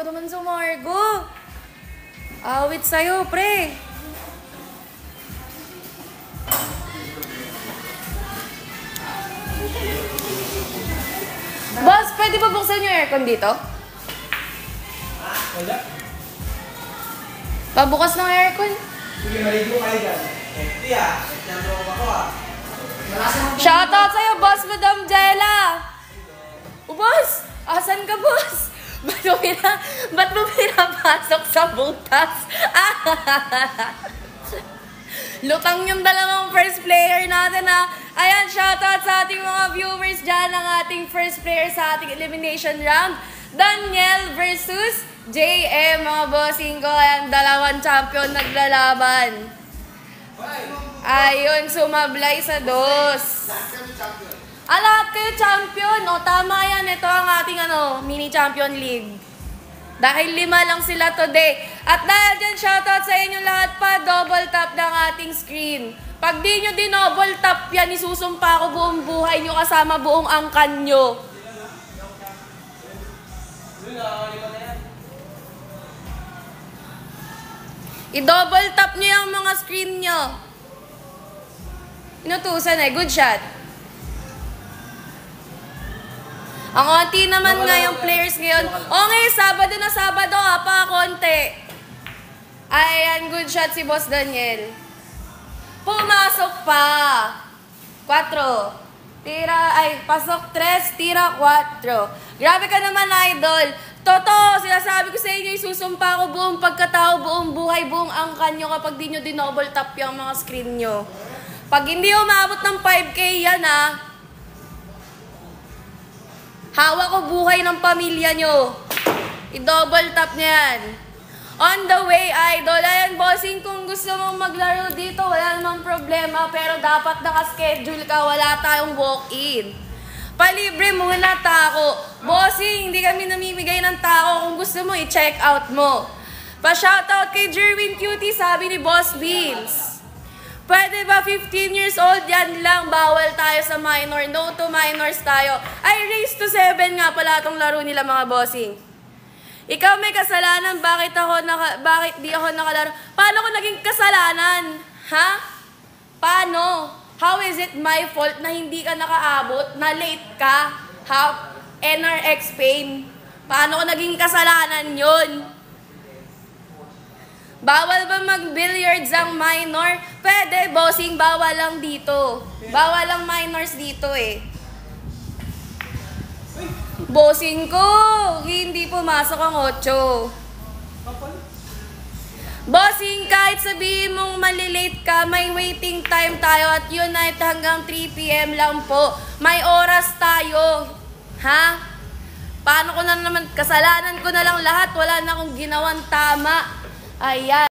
ka naman sa Margo. Awit sa'yo, pre. Boss, pwede ba buksan yung aircon dito? Wala. Pabukas ng aircon. Sige, maligo kayo dyan. Empty ah. Nagtanong ako ah. Shoutout sa'yo, Boss Madam Jella. Boss, asan ka, boss? Ba't mo pinapasok sa butas? Lutang yung dalawang first player natin, ha. Ayan, shoutout sa ating mga viewers dyan, ang ating first player sa ating elimination round. Daniel versus JM, mga bossing ko. Ayan, dalawang champion naglalaban. Ayun, sumablay sa dos. Lahat kayo champion. O, tama yan. Ito ang ating mini champion league. Dahil 5 lang sila today. At dahil dyan, shoutout sa inyo lahat pa. Double tap ng ating screen. Pag di nyo double tap yan, isusumpa ko buong buhay nyo kasama buong angkan nyo. I-double tap nyo yung mga screen nyo. Inutusan good shot. Ang onti naman nga yung players ngayon. Okay, Sabado na Sabado, pa konti. Ayan, good shot si Boss Daniel. Pumasok pa. 4. Pasok 3, tira 4. Grabe ka naman, idol. Totoo, sinasabi ko sa inyo, isusumpa ko buong pagkatao, buong buhay, buong angkan nyo kapag di nyo dinouble tap yung mga screen nyo. Pag hindi umabot ng 5K yan, hawak ko buhay ng pamilya nyo. I-double tap niya yan. On the way, idol. Ayan, bossing, kung gusto mong maglaro dito, wala namang problema. Pero dapat nakaschedule ka. Wala tayong walk-in. Palibre muna tako. Bossing, hindi kami namimigay ng tako. Kung gusto mo, i-check out mo. Pa-shoutout kay Jerwin Cutie, sabi ni Boss Beans. Pwede ba 15 years old? Yan lang. Bawal tayo sa minor. No to minors tayo. Ay, race to 7 nga pala itong laro nila, mga bossing. Ikaw may kasalanan. Bakit di ako nakalaro? Paano ko naging kasalanan? Ha? Paano? How is it my fault na hindi ka nakaabot? Na late ka? Ha? NRX pain. Paano ko naging kasalanan yun? Bawal ba mag-billiards ang minor? Pwede, bossing, bawal lang dito. Bawal lang minors dito eh. Bossing ko, hindi pumasok ang 8. Bossing, kahit sabihin mong malilate ka, may waiting time tayo at yun ay hanggang 3 PM lang po. May oras tayo. Ha? Paano ko na naman, kasalanan ko na lang lahat, wala na akong ginawang tama. Ayan.